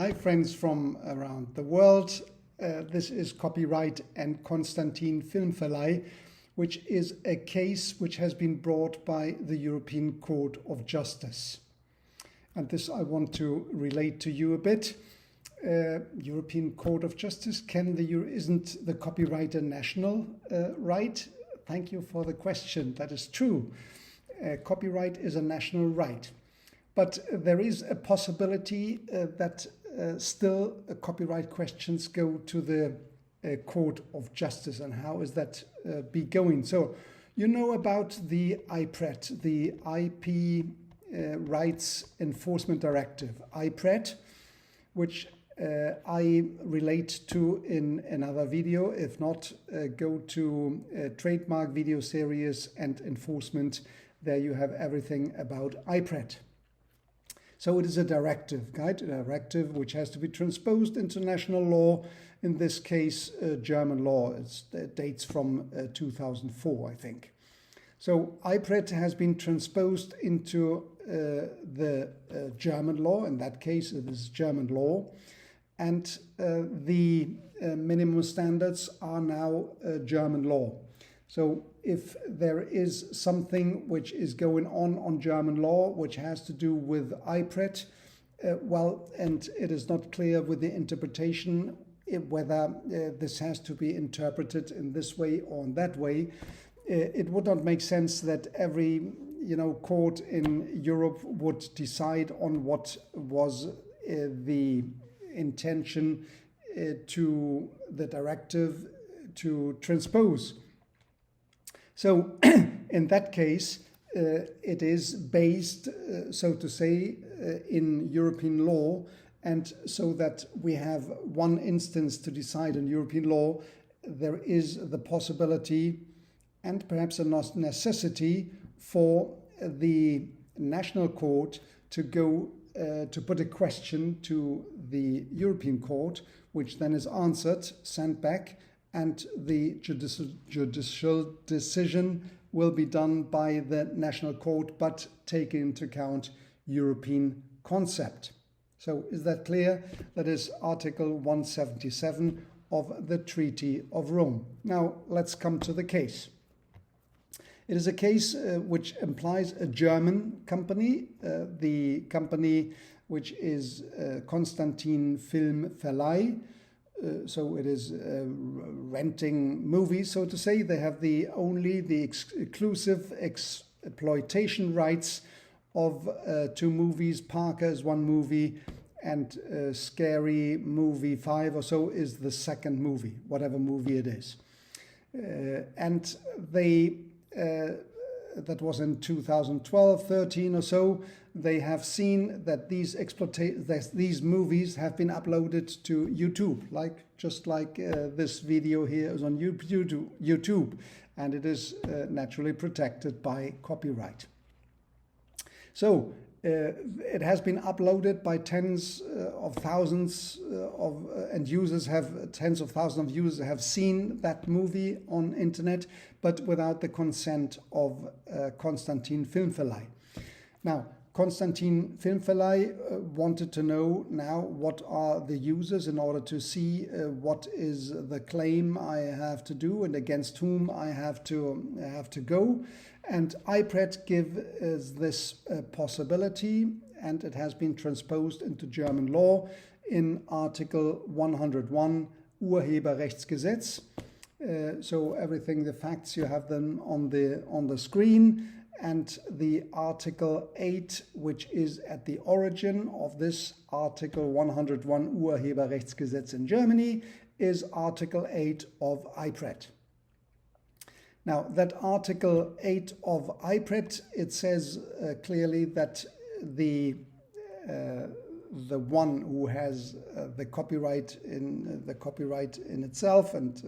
Hi friends from around the world. This is Copyright and Constantin Filmverleih, which is a case which has been brought by the European Court of Justice. And this I want to relate to you a bit. European Court of Justice, isn't the copyright a national right? Thank you for the question. That is true. Copyright is a national right. But there is a possibility that still copyright questions go to the Court of Justice. And how is that be going? So you know about the IPRED, the IP Rights Enforcement Directive, IPRED, which I relate to in another video. If not, go to Trademark Video Series and Enforcement. There you have everything about IPRED. So it is a directive, a directive which has to be transposed into national law, in this case German law. It dates from 2004, I think. So IPRED has been transposed into the German law. In that case it is German law, and the minimum standards are now German law. So if there is something which is going on German law which has to do with IPRED, and it is not clear with the interpretation whether this has to be interpreted in this way or in that way, it would not make sense that every court in Europe would decide on what was the intention to the directive to transpose. So in that case, it is based, so to say, in European law, and so that we have one instance to decide in European law, there is the possibility and perhaps a necessity for the national court to go to put a question to the European court, which then is answered, sent back, and the judicial decision will be done by the national court, but take into account European concept. So is that clear? That is Article 177 of the Treaty of Rome. Now let's come to the case. It is a case which implies a German company, the company which is Constantin Filmverleih. So it is renting movies, so to say. They have only the exclusive exploitation rights of two movies. Parker is one movie, and Scary Movie 5 or so is the second movie, whatever movie it is. And they, that was in 2012, 13 or so, they have seen that these movies have been uploaded to YouTube, just like this video here is on YouTube, and it is naturally protected by copyright. So it has been uploaded by tens of thousands and users have tens of thousands of users have seen that movie on internet, but without the consent of Constantin Filmverleih. Now, Constantin Filmverleih wanted to know now what are the users in order to see what is the claim I have to do and against whom I have to go. And IPRED gives this possibility, and it has been transposed into German law in Article 101 Urheberrechtsgesetz. So everything, the facts, you have them on the screen. And the Article 8, which is at the origin of this Article 101 Urheberrechtsgesetz in Germany, is Article 8 of IPRED. Now, that Article 8 of IPRED, it says clearly that the one who has the copyright in itself and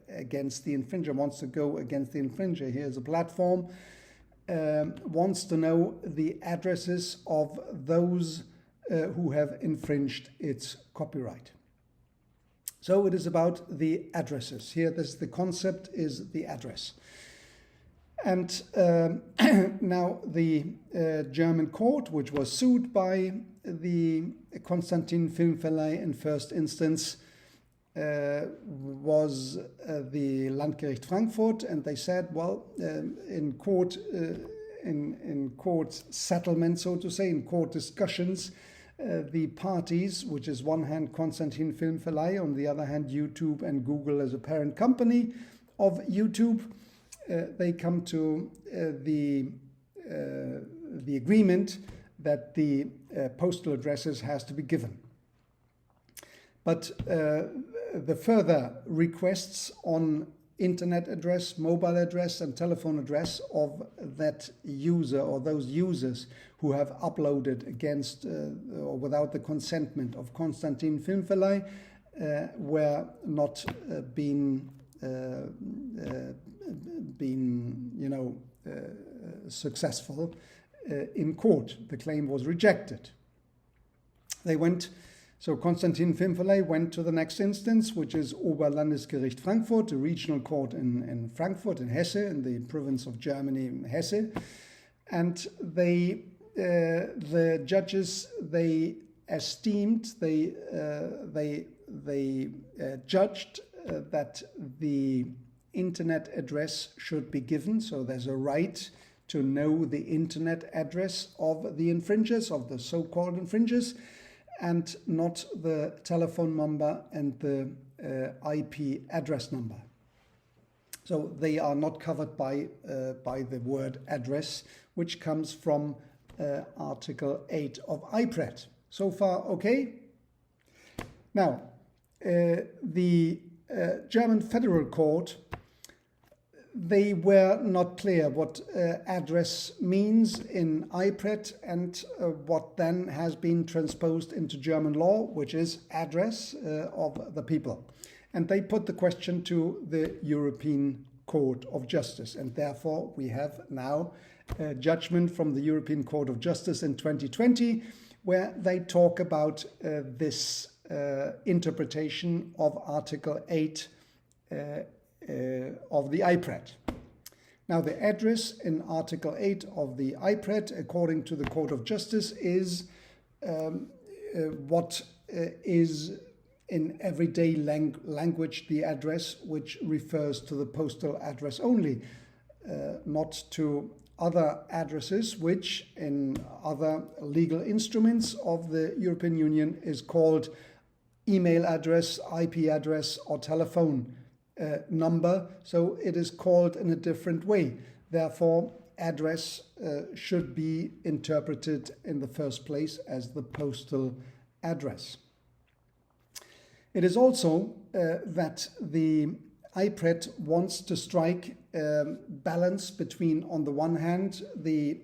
against the infringer wants to go against the infringer. Here's a platform. Wants to know the addresses of those who have infringed its copyright. So it is about the addresses. Here, the concept is the address. And now the German court, which was sued by the Constantin Filmverleih in first instance, was the Landgericht Frankfurt, and they said, well, in court settlement, so to say, in court discussions, the parties, which is one hand Constantin Filmverleih, on the other hand YouTube and Google as a parent company of YouTube, they come to the agreement that the postal addresses has to be given. But the further requests on internet address, mobile address and telephone address of that user or those users who have uploaded against or without the consentment of Constantin Filmverleih were not being successful in court. The claim was rejected. So Constantin Filmverleih went to the next instance, which is Oberlandesgericht Frankfurt, a regional court in Frankfurt, in Hesse, in the province of Germany, Hesse. And the judges, they judged that the internet address should be given. So there's a right to know the internet address of the infringers, of the so-called infringers, and not the telephone number and the IP address number. So they are not covered by the word address, which comes from Article 8 of IPRED. So far, okay? Now, the German Federal Court, they were not clear what address means in IPRED and what then has been transposed into German law, which is address of the people. And they put the question to the European Court of Justice. And therefore, we have now a judgment from the European Court of Justice in 2020, where they talk about this interpretation of Article 8 of the IPRED. Now, the address in Article 8 of the IPRED, according to the Court of Justice, is what is in everyday language the address which refers to the postal address only, not to other addresses which in other legal instruments of the European Union is called email address, IP address or telephone number, so it is called in a different way. Therefore, address should be interpreted in the first place as the postal address. It is also that the IPRED wants to strike a balance between, on the one hand, the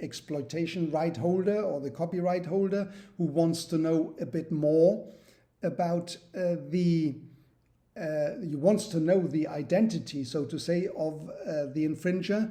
exploitation right holder or the copyright holder who wants to know a bit more about wants to know the identity, so to say, of the infringer,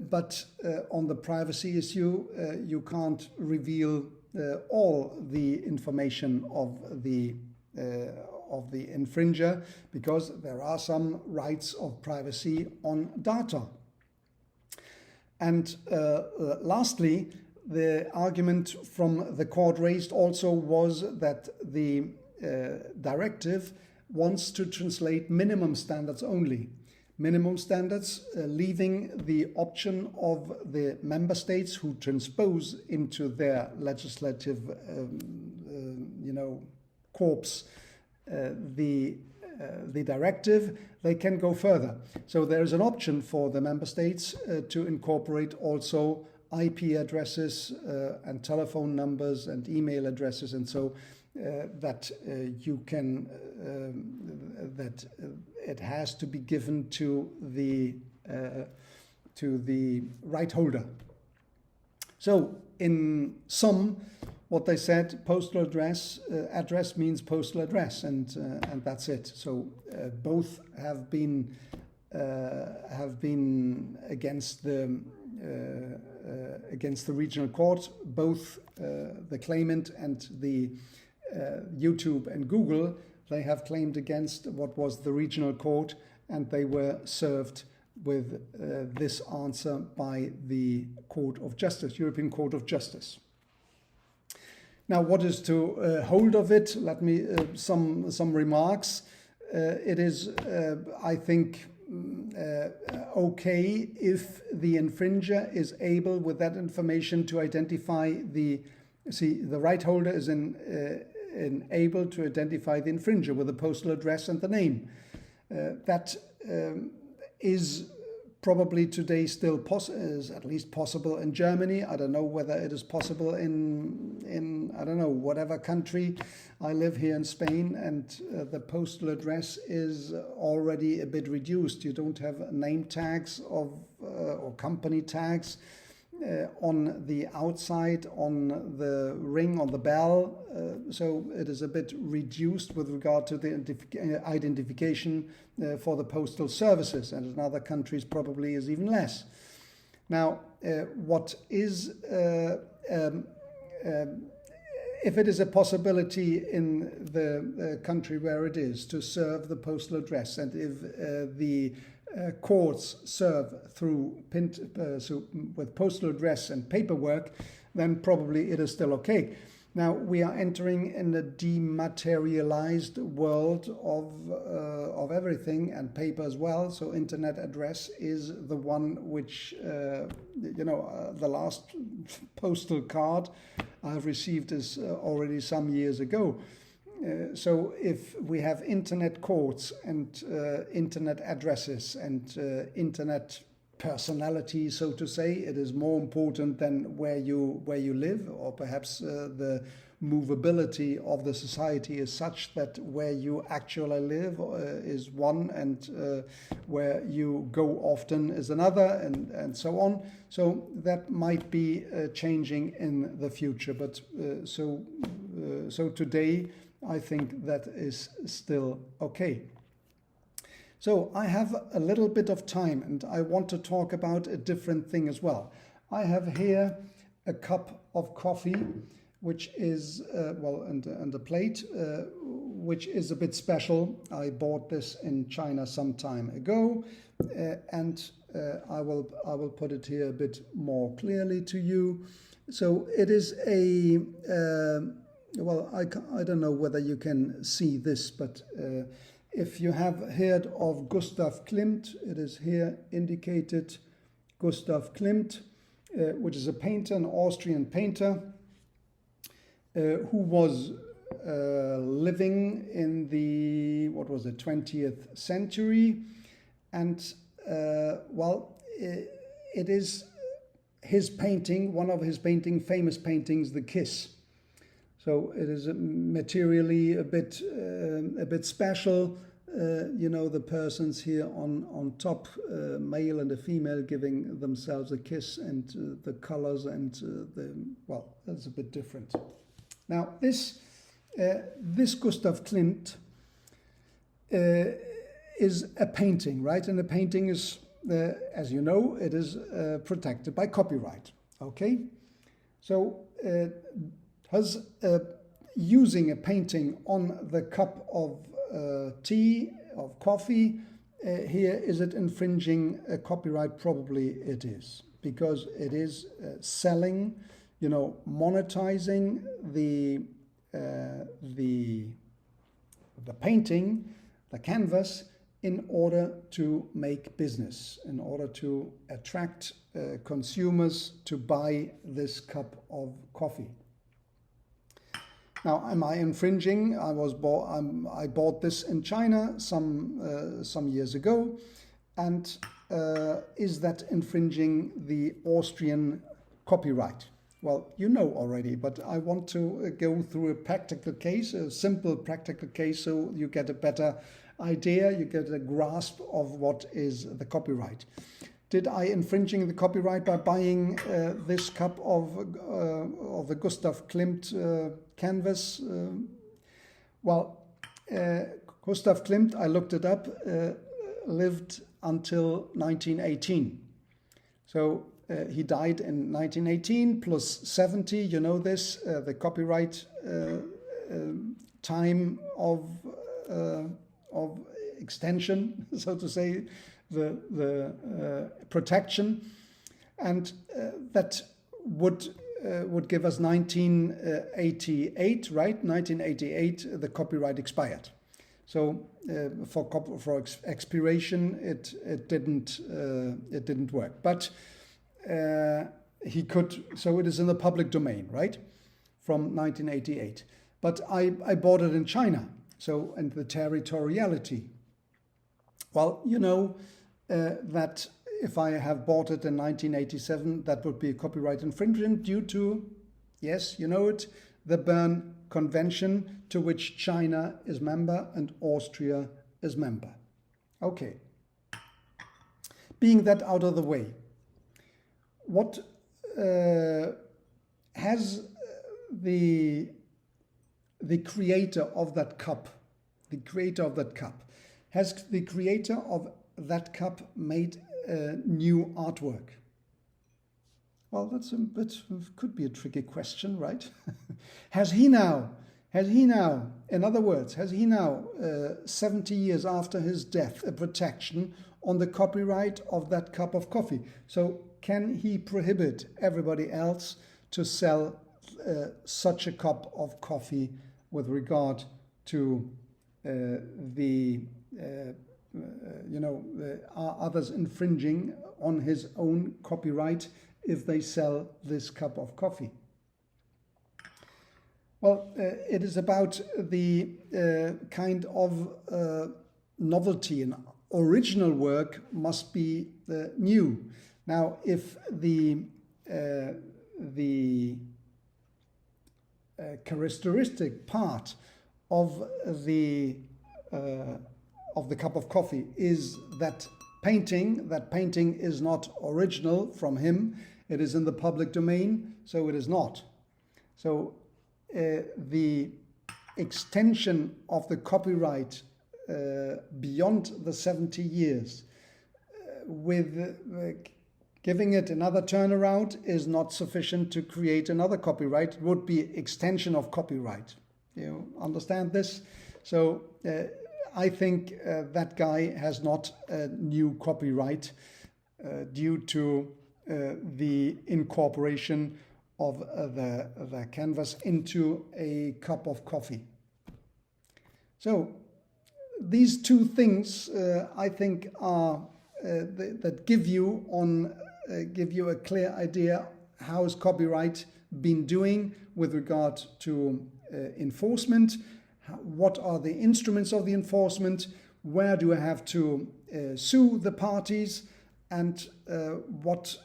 but on the privacy issue, you can't reveal all the information of the infringer because there are some rights of privacy on data. And lastly, the argument from the court raised also was that the directive wants to translate minimum standards only. Minimum standards, leaving the option of the member states who transpose into their legislative, corpus the directive, they can go further. So there is an option for the member states to incorporate also IP addresses and telephone numbers and email addresses, and so that you can that it has to be given to the right holder. So in sum, what they said, postal address means postal address, and that's it. So both have been against the regional court. Both the claimant and the YouTube and Google, they have claimed against what was the regional court, and they were served with this answer by the Court of Justice, European Court of Justice. Now, what is to hold of it? Let me some remarks. It is, I think, okay if the infringer is able, with that information, to identify the right holder is able to identify the infringer with the postal address and the name. That is probably today still is at least possible in Germany. I don't know whether it is possible in I don't know, whatever country. I live here in Spain, and the postal address is already a bit reduced. You don't have name tags or company tags on the outside, on the ring, on the bell. So it is a bit reduced with regard to the identification for the postal services, and in other countries probably is even less. Now, what is if it is a possibility in the country where it is to serve the postal address, and if the courts serve through with postal address and paperwork, then probably it is still okay. Now, we are entering in a dematerialized world of everything, and paper as well. So internet address is the one which, the last postal card I've received is already some years ago. So if we have internet courts and internet addresses and internet personality, so to say, it is more important than where you live, or perhaps the movability of the society is such that where you actually live is one, and where you go often is another, and so on. So that might be changing in the future, but so today I think that is still okay. So I have a little bit of time, and I want to talk about a different thing as well. I have here a cup of coffee, which is, and a plate, which is a bit special. I bought this in China some time ago, and I will put it here a bit more clearly to you. So it is a, I don't know whether you can see this, but if you have heard of Gustav Klimt, it is here indicated, Gustav Klimt, which is a painter, an Austrian painter, who was living in the, 20th century. And, it is his painting, one of his famous paintings, The Kiss. So it is materially a bit special. The persons here on top, male and a female, giving themselves a kiss, and the colors and that's a bit different. Now this Gustav Klimt is a painting, right? And a painting is, as you know, it is protected by copyright. Okay, so. Using a painting on the cup of tea, of coffee, here, is it infringing a copyright? Probably it is, because it is selling, monetizing the painting, the canvas, in order to make business, in order to attract consumers to buy this cup of coffee. Now, am I infringing? I bought this in China some years ago, and is that infringing the Austrian copyright? Well, you know already, but I want to go through a practical case, a simple practical case, so you get a better idea, you get a grasp of what is the copyright. Did I infringing the copyright by buying this cup of the Gustav Klimt canvas? Gustav Klimt, I looked it up, lived until 1918. So he died in 1918 plus 70. You know this, the copyright time of extension, so to say. the protection, and that would give us 1988, right? 1988, the copyright expired. So for expiration, it didn't work. But he could. So it is in the public domain, right? From 1988. But I bought it in China. So, and the territoriality. Well, you know that if I have bought it in 1987, that would be a copyright infringement due to, yes, you know it, the Berne Convention, to which China is member and Austria is member. Okay. Being that out of the way, what has the creator of that cup, has the creator of that cup made new artwork? Well, that's a bit, could be a tricky question, right? Has he now, in other words, has he now, 70 years after his death, a protection on the copyright of that cup of coffee? So can he prohibit everybody else to sell such a cup of coffee with regard to are others infringing on his own copyright if they sell this cup of coffee? Well, it is about the kind of novelty, and original work must be new. Now, if the characteristic part of the cup of coffee is that painting is not original from him, it is in the public domain, so it is not. So the extension of the copyright beyond the 70 years with giving it another turnaround is not sufficient to create another copyright. It would be extension of copyright. You understand this? So I think that guy has not a new copyright due to the incorporation of the canvas into a cup of coffee. So these two things I think are that give you a clear idea how is copyright been doing with regard to enforcement. What are the instruments of the enforcement? Where do I have to sue the parties? And what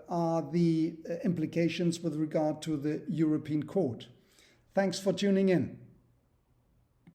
are the implications with regard to the European Court? Thanks for tuning in.